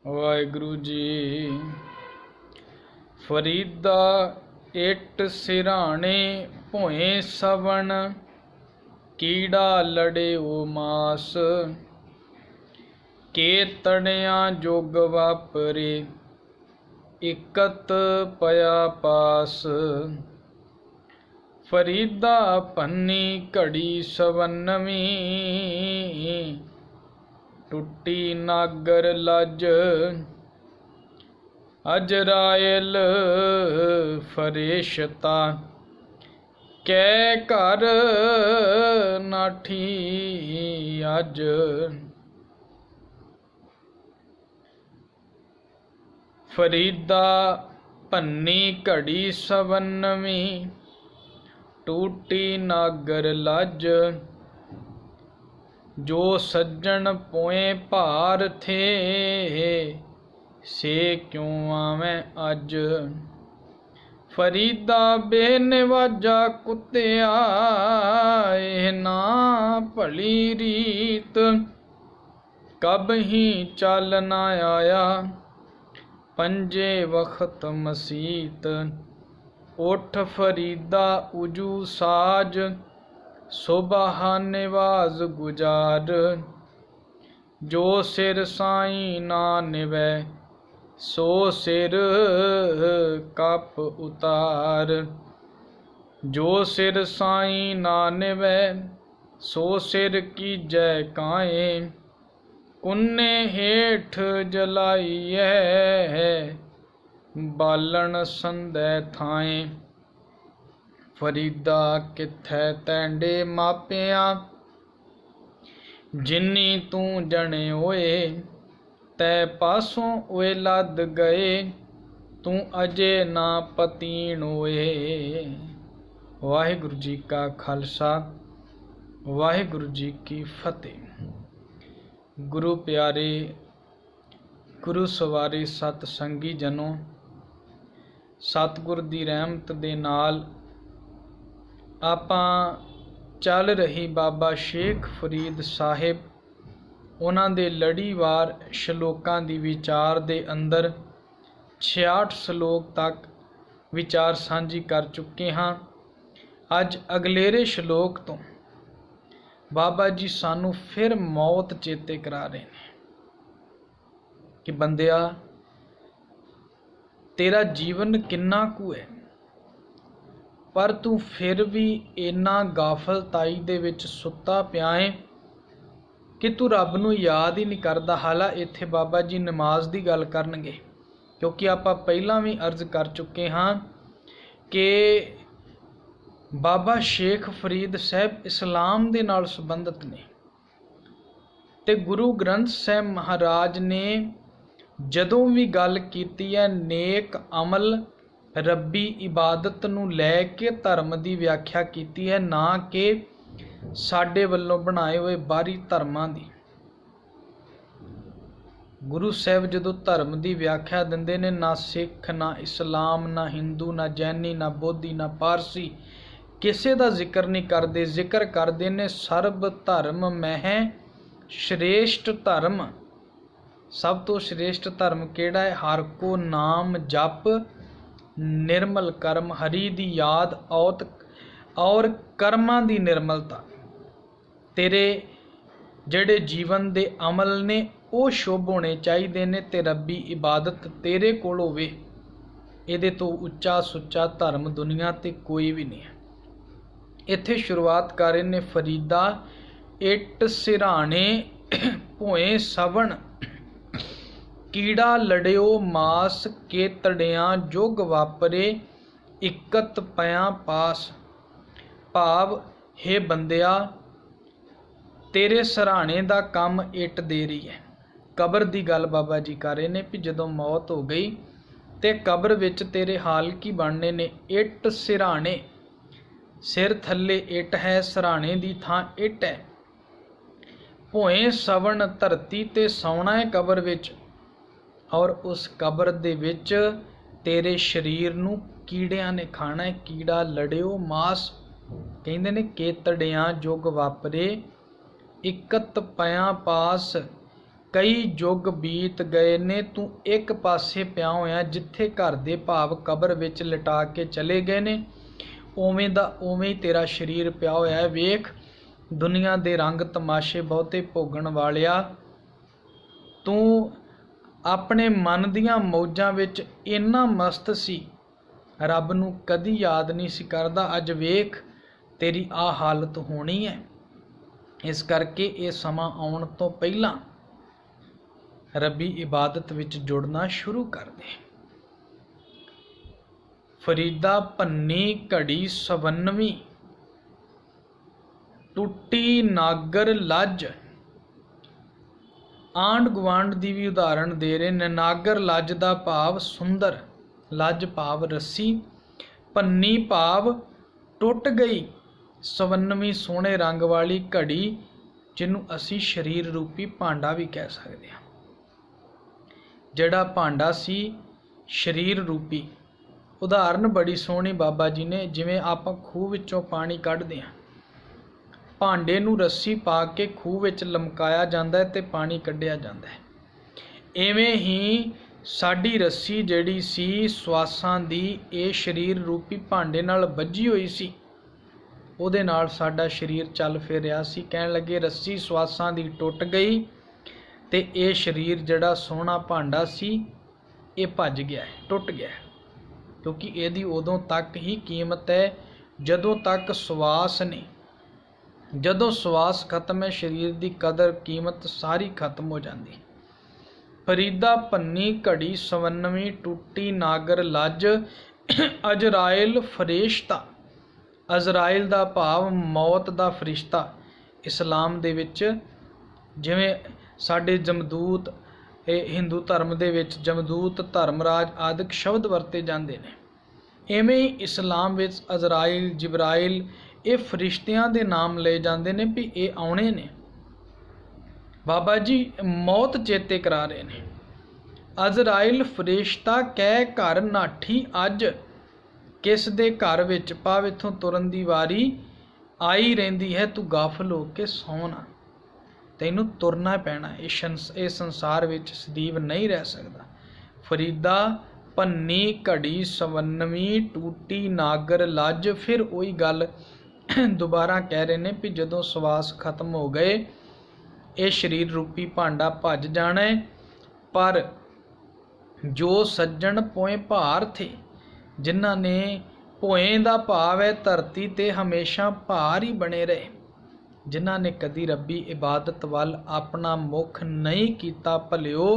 Waheguru ji. Farida it सिराणे भोए सवण, कीड़ा लड़े ओ मास, के तड़िया जोग वापरे, इकत पया पास। फरीदा भन्नी घड़ी सवन्नवी, टुटी नागर लज, अजराइल फरेशता, कै घर नाठी अज। फरीदा भन्नी घड़ी सवन्नवी, टूटी नागर लज, जो सज्जन पोए भार थे, से क्यों आवें अज। फरीदा बेनिवाजा कुत्तिया, एह ना भली रीत, कब ही चल ना आया, पंजे वक्त मसीत। उठ फरीदा उजू साज, सुबह निवाज गुजार, जो सिर साई ना निवै, सो सिर कप उतार। जो सिर साई ना निवै, सो सिर कीजै काए, कुन्ने हेठ जलाइए, बालन संदै थाए। फरीदा किथै तैंडे मापिया, जिन्नी तू जने होए, तै पासों ओए लद गए, तू अजे ना पतीण होए। वाहिगुरु जी का खालसा, वाहिगुरु जी की फतेह। गुरु प्यारे, गुरु सवारे सत संगी जनों, सतगुर दी रहमत दे नाल आपां चल रही बाबा शेख फरीद साहिब उन्हां दे लड़ीवार शलोकां दी विचार दे अंदर 66 शलोक तक विचार सांझी कर चुके हाँ। अज अगलेरे शलोक तो बाबा जी सानू फिर मौत चेते करा रहे हैं कि बंदिया तेरा जीवन किन्ना कु है, पर तू फिर भी इन्ना गाफलताई दे विच सुत्ता पिया है कि तू रब नू याद ही नहीं करदा। हाला इत्थे बाबा जी नमाज दी गल करनगे, क्योंकि आपां पहलां भी अर्ज कर चुके हाँ कि बाबा शेख फरीद साहब इस्लाम दे नाल संबंधित ने, ते गुरु ग्रंथ साहब महाराज ने जदों भी गल कीती है नेक अमल रब्बी इबादत नू लैके धर्म की व्याख्या कीती है, ना कि साडे वल्लों बनाए हुए बाहरी धर्मां दी। गुरु साहब जदों धर्म की व्याख्या दिंदे ने, ना सिख ना इस्लाम ना हिंदू ना जैनी ना बोधी ना पारसी किसी का जिक्र नहीं करते। जिक्र करते ने सर्ब धर्म मह श्रेष्ठ धर्म। सब तो श्रेष्ठ धर्म केड़ा है? हर को नाम जप निर्मल कर्म, हरि दी याद औत और कर्मां दी निर्मलता। तेरे जड़े जीवन दे अमल ने वो शुभ होने चाहिए ने, ते रब्बी इबादत तेरे कोल होवे। इहदे तो उच्चा सुच्चा धर्म दुनिया ते कोई भी नहीं है। इत्थे शुरुआत कर रहे ने फरीदा इट सिराणे भोए सवण, कीड़ा लड़ियो मास, के तड़िया जुग वापरे, इकत पया पास। भाव हे बंदिया तेरे सराहने दा काम इट दे रही है। कबर दी गल बाबा जी कर रहे ने भी जदों मौत हो गई ते कबर विच तेरे हाल की बनने ने। इट सिराणे, सिर थले इट है, सराहने दी थां इट है। भोए सवण, धरती ते सौना है कबर विच, और उस कबर दे विच तेरे शरीर नू कीड़ियां ने खाना है। कीड़ा लड़ियो मास, कहंदे ने केतड़ियां जुग वापरे, इकत पया पास, कई युग बीत गए ने, तू एक पासे पिया होया जिथे घर दे भाव कबर विच लिटा के चले गए ने, उवें दा उवें ही तेरा शरीर पिया होया है। वेख दुनिया दे रंग तमाशे बहुते भोगण वालिया, तू अपने मन दियां मौजां विच इन्ना मस्त सी, रब नूं कदी याद नहीं सी करदा। अज वेख तेरी आ हालत होनी है। इस करके ये समा आउण तो पहलां रब्बी इबादत विच जुड़ना शुरू कर दे। फरीदा भन्नी घड़ी 57, टुटी नागर लज। आंड गुआंढ की भी उदाहरण दे रहे ने। नागर लज का भाव सुंदर, लज भाव रस्सी, भन्नी भाव टुट गई, 57वीं सोहने रंग वाली घड़ी जिन्हों असी शरीर रूपी भांडा भी कह सकते हैं। जिहड़ा भांडा सी शरीर रूपी, उदाहरण बड़ी सोहनी बाबा जी ने, जिवें आपां खूह विचों पानी कढदे हां, भांडे नूं रस्सी पा के खूह विच लमकाया जांदा है ते पानी कढिया जांदा है। इवें ही साडी रस्सी जिहड़ी सी सवासां दी, ये शरीर रूपी भांडे नाल बझी होई सी, उहदे नाल साडा शरीर चल फिर रहा सी। कहण लगे रस्सी सवासां दी टुट गई ते ये शरीर जिहड़ा सोहना भांडा सी ये भज गया है, टुट गया है, क्योंकि इहदी उदों तक ही कीमत है जदों तक सवास ने। जदों सवास खत्म है, शरीर की कदर कीमत सारी खत्म हो जाती। फरीदा भन्नी घड़ी 57वीं, टुटी नागर लज। अजराइल फरिश्ता, अजराइल का भाव मौत का फरिश्ता। इस्लाम दे विच जिवें साडे जमदूत, हिंदू धर्म दे विच जमदूत, धर्मराज आदिक शब्द वरते जाते हैं, इवें ही इस्लाम विच अजराइल, जिब्राइल, ये फरिश्तियां दे नाम ले जाते हैं भी ये आने ने। बाबा जी मौत चेते करा रहे हैं। अजराइल फरिश्ता कह घर नाठी अज, किस दे घर विच पाव इथों तुरन दी वारी आई रहिंदी है, तू गाफल हो के सौना, तैनूं तुरना पैना। इस संसार विच सਦੀव नहीं रह सकदा। फरीदा भन्नी घड़ी 57वीं, टूटी नागर लज। फिर वही गल दोबारा कह रहे ने भी जदों सवास खत्म हो गए, ये शरीर रूपी भांडा भज जाना है। पर जो सज्जन पोए भार थे, जिन्हां ने पोए दा भाव है धरती ते हमेशा भार ही बने रहे, जिन्हां ने कदी रब्बी इबादत वल अपना मुख नहीं कीता, भलिओ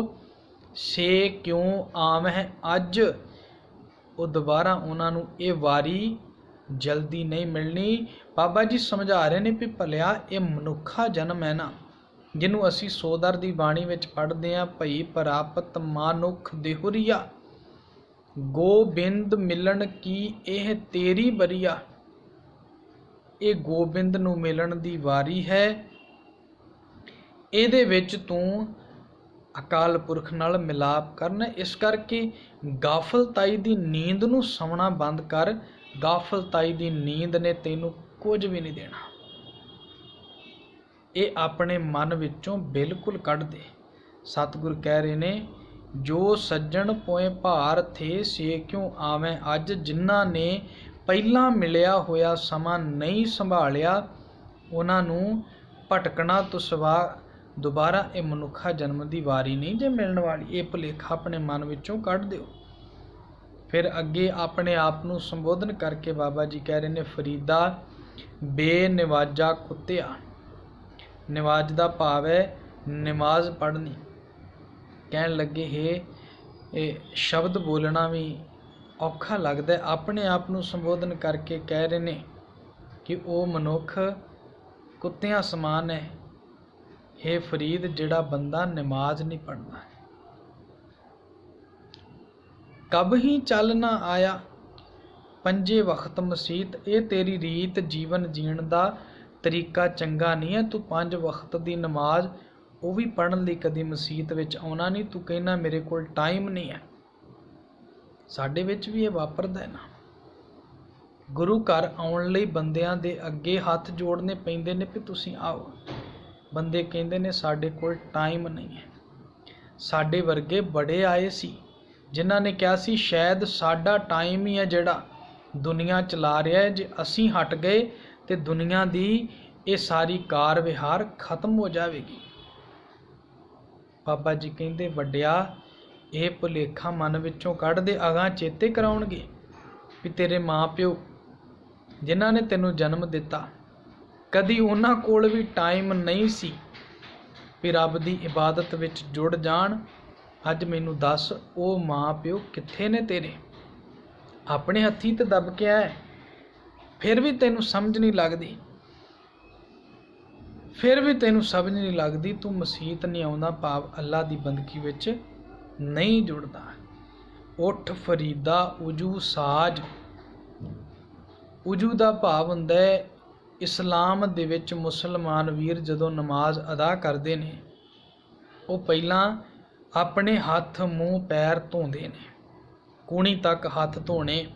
से क्यों आवह अज। वो दोबारा उन्होंने ये वारी जल्दी नहीं मिलनी। बाबा जी समझा रहे ने भी भलिया ये मनुखा जन्म है ना, जिन्हों असी सोदर की बाणी विच पढ़ते हैं, भई प्रापत मानुख देहुरिया, गोबिंद मिलन की एह तेरी बरिया। ये गोबिंद नूं मिलन दी वारी है, इहदे विच तूं अकाल पुरख नाल मिलाप करना। इस करके गाफलताई दी नींद नूं सौना बंद कर। गाफलताई दी नींद ने तैनूं कुछ भी नहीं देना। ये अपने मन विचों बिल्कुल कढ़ दे। सतगुर कह रहे ने, जो सज्जन पोए भार थे से क्यों आवें अज। जिन्हां ने ਪਹਿਲਾਂ ਮਿਲਿਆ ਹੋਇਆ ਸਮਾਂ नहीं संभालिया, ਉਹਨਾਂ ਨੂੰ ਭਟਕਣਾ ਤੋਂ ਸਿਵਾ ਦੁਬਾਰਾ ਇਹ ਮਨੁੱਖਾ ਜਨਮ ਦੀ ਵਾਰੀ ਨਹੀਂ ਜੇ ਮਿਲਣ ਵਾਲੀ। ਇਹ ਭੁਲੇਖਾ ਆਪਣੇ ਮਨ ਵਿੱਚੋਂ ਕੱਢ ਦਿਓ। ਫਿਰ ਅੱਗੇ ਆਪਣੇ ਆਪ ਨੂੰ ਸੰਬੋਧਨ ਕਰਕੇ ਬਾਬਾ ਜੀ ਕਹਿ ਰਹੇ ਨੇ, ਫਰੀਦਾ ਬੇਨਿਵਾਜਾ ਕੁੱਤਿਆ। ਨਿਵਾਜ ਦਾ ਭਾਵ ਹੈ ਨਮਾਜ਼ ਪੜ੍ਹਨੀ। ਕਹਿਣ ਲੱਗੇ ਹੈ ਇਹ ਸ਼ਬਦ ਬੋਲਣਾ ਵੀ औखा लगता है। अपने आप ਨੂੰ संबोधन करके कह रहे ने कि वह मनुख कुत्तियां समान है। हे फरीद, जिहड़ा बंदा नमाज नहीं पढ़ना, कब ही चल ना आया पंजे वक्त मसीत। ये तेरी रीत जीवन जीण दा तरीका चंगा नहीं है। तू 5 वक्त की नमाज वो भी पढ़न लई कदी मसीत विच आउणा नहीं। तू कहना मेरे कोल टाइम नहीं है। साडे विच भी ये वापरदा है ना। गुरु घर आउण लई बंदियां दे अगे हथ जोड़ने पैंदे ने भी तुसीं आओ। बंदे कहंदे ने साडे कोल टाइम नहीं है। ਸਾਡੇ ਵਰਗੇ ਬੜੇ ਆਏ ਸੀ ਜਿਨ੍ਹਾਂ ਨੇ ਕਿਹਾ ਸੀ ਸ਼ਾਇਦ ਸਾਡਾ ਟਾਈਮ ਹੀ ਹੈ ਜਿਹੜਾ ਦੁਨੀਆ ਚਲਾ ਰਿਹਾ ਹੈ, ਜੇ ਅਸੀਂ ਹਟ ਗਏ ਤੇ ਦੁਨੀਆ ਦੀ ਇਹ ਸਾਰੀ ਕਾਰ ਵਿਹਾਰ ਖਤਮ ਹੋ ਜਾਵੇਗੀ। ਬਾਬਾ ਜੀ ਕਹਿੰਦੇ ਵੱਡਿਆ ਇਹ ਭੁਲੇਖਾ ਮਨ ਵਿੱਚੋਂ ਕੱਢ ਦੇ। ਅਗਾਂਹ ਚੇਤੇ ਕਰਾਉਣਗੇ ਵੀ ਤੇਰੇ ਮਾਂ ਪਿਓ ਜਿਨ੍ਹਾਂ ਨੇ ਤੈਨੂੰ ਜਨਮ ਦਿੱਤਾ, ਕਦੀ ਉਹਨਾਂ ਕੋਲ ਵੀ ਟਾਈਮ ਨਹੀਂ ਸੀ ਵੀ ਰੱਬ ਦੀ ਇਬਾਦਤ ਵਿੱਚ ਜੁੜ ਜਾਣ। ਅੱਜ ਮੈਨੂੰ ਦੱਸ ਉਹ ਮਾਂ ਪਿਓ ਕਿੱਥੇ ਨੇ ਤੇਰੇ? ਆਪਣੇ ਹੱਥੀਂ ਤੇ ਦੱਬ ਕੇ ਆਇਆ, ਫਿਰ ਵੀ ਤੈਨੂੰ ਸਮਝ ਨਹੀਂ ਲੱਗਦੀ, ਤੂੰ ਮਸੀਤ ਨਹੀਂ ਆਉਂਦਾ, ਭਾਵ ਅੱਲਾ ਦੀ ਬੰਦਗੀ ਵਿੱਚ ਨਹੀਂ ਜੁੜਦਾ। ਉੱਠ ਫਰੀਦਾ ਉਜੂ ਸਾਜ। ਉਜੂ ਦਾ ਭਾਵ ਹੁੰਦਾ ਹੈ ਇਸਲਾਮ ਦੇ ਵਿੱਚ ਮੁਸਲਮਾਨ ਵੀਰ ਜਦੋਂ ਨਮਾਜ਼ ਅਦਾ ਕਰਦੇ ਨੇ ਉਹ ਪਹਿਲਾਂ ਆਪਣੇ ਹੱਥ ਮੂੰਹ ਪੈਰ ਧੋਂਦੇ ਨੇ, ਕੂਣੀ ਤੱਕ ਹੱਥ ਧੋਣੇ,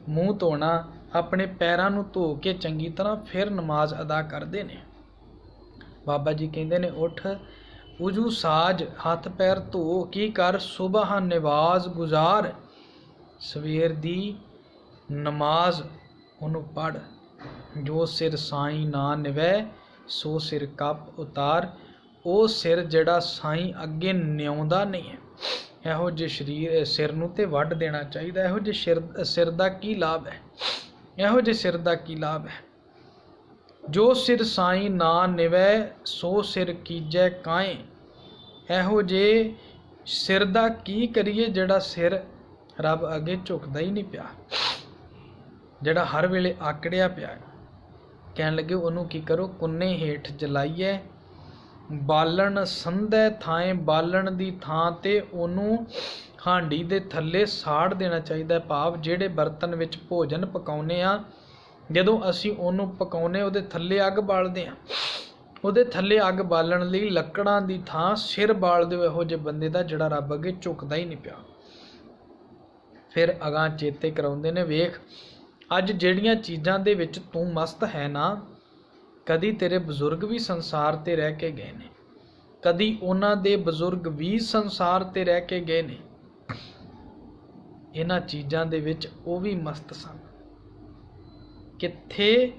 ਮੂੰਹ ਧੋਣਾ, ਆਪਣੇ ਪੈਰਾਂ ਨੂੰ ਧੋ ਕੇ ਚੰਗੀ ਤਰ੍ਹਾਂ ਫਿਰ ਨਮਾਜ਼ ਅਦਾ ਕਰਦੇ ਨੇ। ਬਾਬਾ ਜੀ ਕਹਿੰਦੇ ਨੇ ਉੱਠ ਉਜੂ ਸਾਜ, ਹੱਥ ਪੈਰ ਧੋ, ਕੀ ਕਰ ਸੁਬਹ ਨਵਾਜ਼ ਗੁਜ਼ਾਰ, ਸਵੇਰ ਦੀ ਨਮਾਜ਼ ਉਹਨੂੰ ਪੜ੍ਹ। ਜੋ ਸਿਰ ਸਾਈਂ ਨਾ ਨਿਵੈ ਸੋ ਸਿਰ ਕੱਪ ਉਤਾਰ। ਉਹ ਸਿਰ ਜਿਹੜਾ ਸਾਈਂ ਅੱਗੇ ਨਿਆਉਂਦਾ ਨਹੀਂ ਹੈ, ਇਹੋ ਜਿਹੇ ਸਿਰ ਨੂੰ ਤੇ ਵੱਢ ਦੇਣਾ ਚਾਹੀਦਾ। ਇਹੋ ਜਿਹੇ ਸਿਰ ਦਾ ਕੀ ਲਾਭ ਹੈ? ਜੋ ਸਿਰ ਸਾਈਂ ਨਾ ਨਿਵੈ ਸੋ ਸਿਰ ਕੀਜੈ ਕਾਏ। ਇਹੋ ਜਿਹੇ ਸਿਰ ਦਾ ਕੀ ਕਰੀਏ ਜਿਹੜਾ ਸਿਰ ਰੱਬ ਅੱਗੇ ਝੁਕਦਾ ਹੀ ਨਹੀਂ ਪਿਆ, ਜਿਹੜਾ ਹਰ ਵੇਲੇ ਆਕੜਿਆ ਪਿਆ। ਕਹਿਣ ਲੱਗੇ ਉਹਨੂੰ ਕੀ ਕਰੋ? ਕੁੰਨੇ ਹੇਠ ਜਲਾਈਏ ਬਾਲਣ ਸੰਧੈ ਥਾਂ, ਬਾਲਣ ਦੀ ਥਾਂ ਤੇ ਉਹਨੂੰ ਹਾਂਡੀ ਦੇ ਥੱਲੇ ਸਾੜ ਦੇਣਾ ਚਾਹੀਦਾ। ਭਾਵ ਜਿਹੜੇ ਬਰਤਨ ਵਿੱਚ ਭੋਜਨ ਪਕਾਉਂਦੇ ਆ, ਜਦੋਂ ਅਸੀਂ ਉਹਨੂੰ ਪਕਾਉਂਦੇ ਉਹਦੇ ਥੱਲੇ ਅੱਗ ਬਾਲਦੇ ਆ, ਉਹਦੇ ਥੱਲੇ ਅੱਗ ਬਾਲਣ ਲਈ ਲੱਕੜਾਂ ਦੀ ਥਾਂ ਸਿਰ ਬਾਲ ਦਿਓ ਇਹੋ ਜਿਹੇ ਬੰਦੇ ਦਾ ਜਿਹੜਾ ਰੱਬ ਅੱਗੇ ਝੁਕਦਾ ਹੀ ਨਹੀਂ ਪਿਆ। ਫਿਰ ਅਗਾਂਹ ਚੇਤੇ ਕਰਾਉਂਦੇ ਨੇ, ਵੇਖ ਅੱਜ ਜਿਹੜੀਆਂ ਚੀਜ਼ਾਂ ਦੇ ਵਿੱਚ ਤੂੰ ਮਸਤ ਹੈ ਨਾ, ਕਦੀ ਤੇਰੇ ਬਜ਼ੁਰਗ ਵੀ ਸੰਸਾਰ ਤੇ ਰਹਿ ਕੇ ਗਏ ਨੇ, ਕਦੀ ਉਹਨਾਂ ਦੇ ਬਜ਼ੁਰਗ ਵੀ ਸੰਸਾਰ ਤੇ ਰਹਿ ਕੇ ਗਏ ਨੇ। ਇਹਨਾਂ ਚੀਜ਼ਾਂ ਦੇ ਵਿੱਚ ਉਹ ਵੀ ਮਸਤ ਸਨ। ਕਿੱਥੇ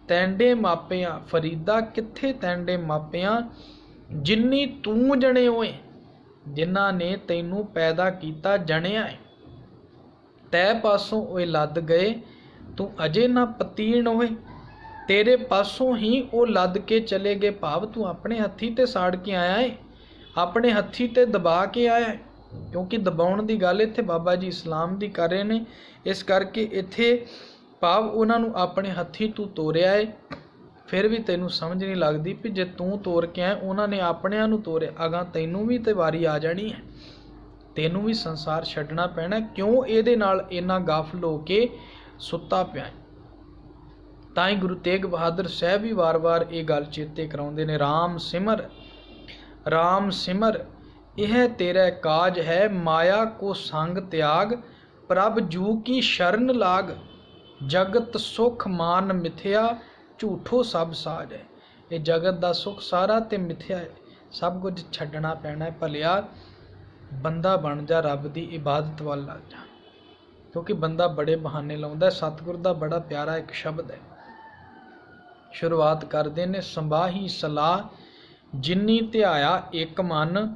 ਤੈਂਡੇ ਮਾਪਿਆਂ ਫਰੀਦਾ, ਕਿੱਥੇ ਤੈਂਡੇ ਮਾਪਿਆਂ ਜਿੰਨੀ ਤੂੰ ਜਣੇ ਹੋਏ, ਜਿਨ੍ਹਾਂ ਨੇ ਤੈਨੂੰ ਪੈਦਾ ਕੀਤਾ ਜਣਿਆ ਹੈ। ਤੈ ਪਾਸੋਂ ਉਹ ਲੱਦ ਗਏ, ਤੂੰ ਅਜੇ ਨਾ ਪਤੀਣ ਹੋਏ, ਤੇਰੇ ਪਾਸੋਂ ਹੀ ਉਹ ਲੱਦ ਕੇ ਚਲੇ ਗਏ। ਭਾਵ ਤੂੰ ਆਪਣੇ ਹੱਥੀਂ ਤੇ ਸਾੜ ਕੇ ਆਇਆ ਹੈ, ਆਪਣੇ ਹੱਥੀਂ ਤੇ ਦਬਾ ਕੇ ਆਇਆ ਹੈ। ਕਿਉਂਕਿ ਦਬਾਉਣ ਦੀ ਗੱਲ ਇੱਥੇ ਬਾਬਾ ਜੀ ਇਸਲਾਮ ਦੀ ਕਰ ਰਹੇ ਨੇ, ਇਸ ਕਰਕੇ ਇੱਥੇ ਭਾਵ ਉਹਨਾਂ ਨੂੰ ਆਪਣੇ ਹੱਥੀਂ ਤੂੰ ਤੋਰਿਆ ਹੈ। ਫਿਰ ਵੀ ਤੈਨੂੰ ਸਮਝ ਨਹੀਂ ਲੱਗਦੀ ਵੀ ਜੇ ਤੂੰ ਤੋਰ ਕੇ ਆਇਆ, ਉਹਨਾਂ ਨੇ ਆਪਣਿਆਂ ਨੂੰ ਤੋਰਿਆ, ਅਗਾਂਹ ਤੈਨੂੰ ਵੀ ਤੇ ਵਾਰੀ ਆ ਜਾਣੀ ਹੈ, ਤੈਨੂੰ ਵੀ ਸੰਸਾਰ ਛੱਡਣਾ ਪੈਣਾ। ਕਿਉਂ ਇਹਦੇ ਨਾਲ ਇੰਨਾ ਗਾਫਲ ਹੋ ਕੇ ਸੁੱਤਾ ਪਿਆ? ਤਾਂ ਹੀ ਗੁਰੂ ਤੇਗ ਬਹਾਦਰ ਸਾਹਿਬ ਵੀ ਵਾਰ-ਵਾਰ ਇਹ ਗੱਲ ਚੇਤੇ ਕਰਾਉਂਦੇ ਨੇ, ਰਾਮ ਸਿਮਰ, ਰਾਮ ਸਿਮਰ ਇਹ ਤੇਰਾ ਕਾਜ ਹੈ, ਮਾਇਆ ਕੋ ਸੰਗ ਤਿਆਗ, ਪ੍ਰਭ ਜੂ ਕੀ ਸ਼ਰਨ ਲਾਗ, ਜਗਤ ਸੁਖ ਮਾਨ ਮਿਥਿਆ, ਝੂਠੋ ਸਭ ਸਾਜ ਹੈ। ਇਹ ਜਗਤ ਦਾ ਸੁਖ ਸਾਰਾ ਤੇ ਮਿਥਿਆ ਹੈ, ਸਭ ਕੁਝ ਛੱਡਣਾ ਪੈਣਾ ਹੈ। ਭਲਿਆ ਬੰਦਾ ਬਣ ਜਾ, ਰੱਬ ਦੀ ਇਬਾਦਤ ਵੱਲ ਲੱਗ ਜਾ, ਕਿਉਂਕਿ ਬੰਦਾ ਬੜੇ ਬਹਾਨੇ ਲਾਉਂਦਾ। ਸਤਿਗੁਰ ਦਾ ਬੜਾ ਪਿਆਰਾ ਇੱਕ ਸ਼ਬਦ ਹੈ, ਸ਼ੁਰੂਆਤ ਕਰਦੇ ਨੇ, ਸੰਬਾਹੀ ਸਲਾਹ ਜਿਨੀ ਧਿਆਇਆ ਇੱਕ ਮਨ,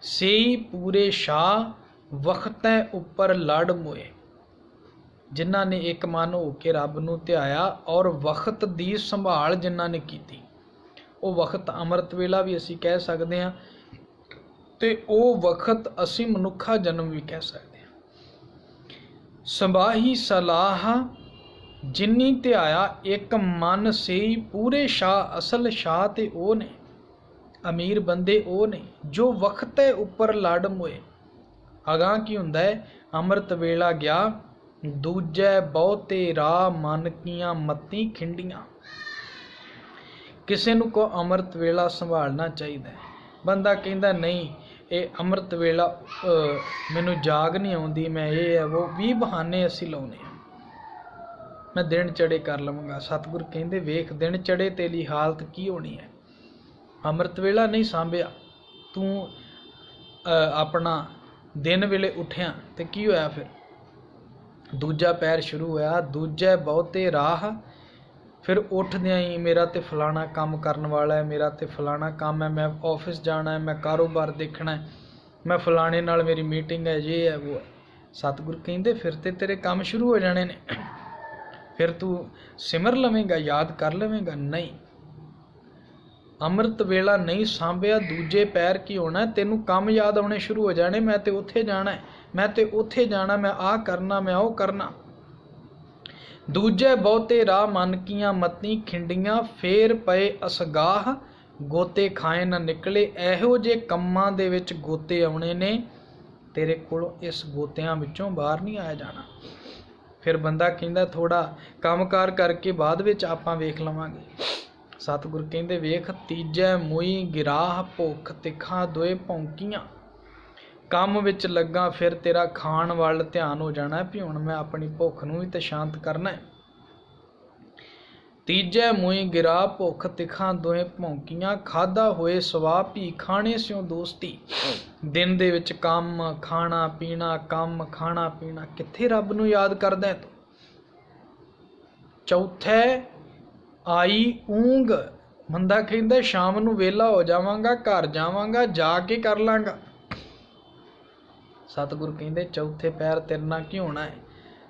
ਸੇਈ ਪੂਰੇ ਸ਼ਾਹ ਵਖਤੈ ਉੱਪਰ ਲੜ ਮੋਏ। ਜਿਨ੍ਹਾਂ ਨੇ ਇੱਕ ਮਨ ਹੋ ਕੇ ਰੱਬ ਨੂੰ ਧਿਆਇਆ ਔਰ ਵਕਤ ਦੀ ਸੰਭਾਲ ਜਿਨ੍ਹਾਂ ਨੇ ਕੀਤੀ, ਉਹ ਵਕਤ ਅੰਮ੍ਰਿਤ ਵੇਲਾ ਵੀ ਅਸੀਂ ਕਹਿ ਸਕਦੇ ਹਾਂ, ਤੇ ਉਹ ਵਕਤ ਅਸੀਂ ਮਨੁੱਖਾ ਜਨਮ ਵੀ ਕਹਿ ਸਕਦੇ ਹਾਂ। ਸੰਬਾਹੀ ਸਲਾਹ ਜਿਨੀ ਧਿਆਇਆ ਇੱਕ ਮਨ, ਸੇਈ ਪੂਰੇ ਸ਼ਾਹ। ਅਸਲ ਸ਼ਾਹ ਤੇ ਉਹ ਨੇ, ਅਮੀਰ ਬੰਦੇ ਉਹ ਨੇ ਜੋ ਵਕਤ ਹੈ ਉੱਪਰ ਲੜ ਮੋਏ। ਅਗਾਂਹ ਕੀ ਹੁੰਦਾ ਹੈ? ਅੰਮ੍ਰਿਤ ਵੇਲਾ ਗਿਆ, ਦੂਜੈ ਬਹੁਤੇ ਰਾਹ ਮਨ ਕੀਆਂ ਮੱਤੀ ਖਿੰਡੀਆਂ। ਕਿਸੇ ਨੂੰ ਕੋ ਅੰਮ੍ਰਿਤ ਵੇਲਾ ਸੰਭਾਲਣਾ ਚਾਹੀਦਾ ਹੈ। ਬੰਦਾ ਕਹਿੰਦਾ ਨਹੀਂ ਇਹ ਅੰਮ੍ਰਿਤ ਵੇਲਾ ਮੈਨੂੰ ਜਾਗ ਨਹੀਂ ਆਉਂਦੀ, ਮੈਂ ਇਹ ਹੈ ਉਹ, 20 ਬਹਾਨੇ ਅਸੀਂ ਲਾਉਂਦੇ ਹਾਂ, ਮੈਂ ਦਿਨ ਚੜੇ ਕਰ ਲਵਾਂਗਾ। ਸਤਿਗੁਰ ਕਹਿੰਦੇ ਵੇਖ ਦਿਨ ਚੜੇ ਤੇ ਲਈ ਹਾਲਤ ਕੀ ਹੋਣੀ ਹੈ। ਅੰਮ੍ਰਿਤ ਵੇਲਾ ਨਹੀਂ ਸਾਂਭਿਆ, ਤੂੰ अपना दिन वेले उठिया तो की होया, फिर दूजा पैर शुरू होया, दूजे बहुते राह। फिर उठद्या ही मेरा तो फलाना काम करन वाला है, मेरा तो फलाना काम है, मैं ऑफिस जाना है, मैं कारोबार देखना है, मैं फलाने नाल मेरी मीटिंग है, ये है वो है। सतगुरु कहते फिर तो तेरे काम शुरू हो जाने ने, फिर तू सिमर लवेंगा, याद कर लवेंगा। नहीं, अमृत वेला नहीं सांभिया, दूजे पैर की होना, तेनू काम याद आने शुरू हो जाने, मैं तो उत्थे जाना है, मैं तो उत्थे जाना, मैं आ करना, मैं ओ करना। दूजे बहुते राह मन कीਆਂ मती खिंडियां, फेर पए असगाह, गोते खाए न निकले। ਇਹੋ ਜੇ ਕੰਮਾਂ ਦੇ ਵਿੱਚ ਗੋਤੇ ਆਉਣੇ ਨੇ, तेरे कोल इस गोतियां विचों बाहर नहीं आया जाना। फिर बंदा कहता थोड़ा कामकार करके बाद विच आपां वेख लवांगे। सतगुर कहते वेख तीजै मुई गिराह, भुख तिखा दोए भौंकियां। काम विच लगा फिर तेरा खाण वाल ध्यान हो जाना भी हुण मैं अपनी भुख नूं भी तो शांत करना है। तीजै मुई गिरा, भुख तिखा दोए भौंकियां। खाधा होए सवा भी, खाने स्यों दोस्ती। दिन दे विच काम खाना पीना, काम खाना पीना, कित्थे रब नूं याद करदा तूं। चौथे आई ऊंग, बंदा कहंदा शाम नूं वेला हो जावांगा, घर जावांगा, जाके कर लांगा। सतगुरु कहंदे चौथे पैर तेरे नाल की होना है,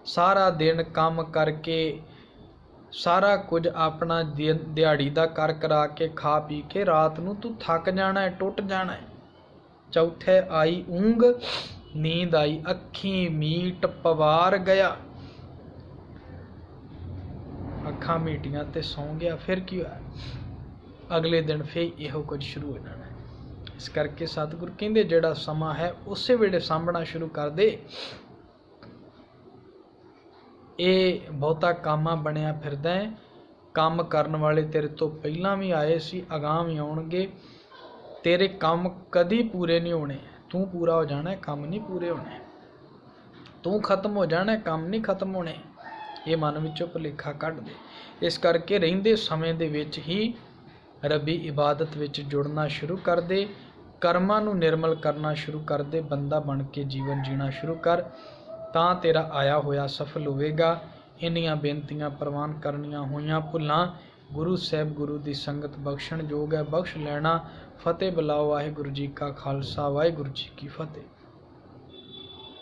सारा दिन काम करके सारा कुछ अपना दिहाड़ी दा कर करा के खा पी के रात नूं तू थक जाना है, टुट जाना है। चौथे आई ऊंग, नींद आई, अखी मीट पवार गया, अखा मीटियां ते सौ गया। फिर की होया, अगले दिन फिर इहो कुछ शुरू हो जाना है। इस करके सतगुरु कहंदे जिहड़ा समा है उस वेले सामभना शुरू कर दे। ਇਹ ਬਹੁਤਾ ਕਾਮਾ ਬਣਿਆ ਫਿਰਦਾ ਹੈ। ਕੰਮ ਕਰਨ ਵਾਲੇ ਤੇਰੇ ਤੋਂ ਪਹਿਲਾਂ ਵੀ ਆਏ ਸੀ, ਅਗਾਂਹ ਵੀ ਆਉਣਗੇ। ਤੇਰੇ ਕੰਮ ਕਦੀ ਪੂਰੇ ਨਹੀਂ ਹੋਣੇ, ਤੂੰ ਪੂਰਾ ਹੋ ਜਾਣਾ, ਕੰਮ ਨਹੀਂ ਪੂਰੇ ਹੋਣੇ। ਤੂੰ ਖਤਮ ਹੋ ਜਾਣਾ, ਕੰਮ ਨਹੀਂ ਖਤਮ ਹੋਣੇ। ਇਹ ਮਨ ਵਿੱਚੋਂ ਭੁਲੇਖਾ ਕੱਢ ਦੇ। ਇਸ ਕਰਕੇ ਰਹਿੰਦੇ ਸਮੇਂ ਦੇ ਵਿੱਚ ਹੀ ਰੱਬੀ ਇਬਾਦਤ ਵਿੱਚ ਜੁੜਨਾ ਸ਼ੁਰੂ ਕਰ ਦੇ, ਕਰਮਾਂ ਨੂੰ ਨਿਰਮਲ ਕਰਨਾ ਸ਼ੁਰੂ ਕਰ ਦੇ, ਬੰਦਾ ਬਣ ਕੇ ਜੀਵਨ ਜੀਣਾ ਸ਼ੁਰੂ ਕਰ, ਤਾਂ ਤੇਰਾ ਆਇਆ ਹੋਇਆ ਸਫਲ ਹੋਵੇਗਾ। ਇੰਨੀਆਂ ਬੇਨਤੀਆਂ ਪ੍ਰਵਾਨ ਕਰਨੀਆਂ ਹੋਈਆਂ ਭੁੱਲਾਂ ਗੁਰੂ ਸਾਹਿਬ ਗੁਰੂ ਦੀ ਸੰਗਤ ਬਖਸ਼ਣ ਯੋਗ ਹੈ, ਬਖਸ਼ ਲੈਣਾ। ਫਤਿਹ ਬੁਲਾਓ। ਵਾਹਿਗੁਰੂ ਜੀ ਕਾ ਖਾਲਸਾ, ਵਾਹਿਗੁਰੂ ਜੀ ਕੀ ਫਤਿਹ।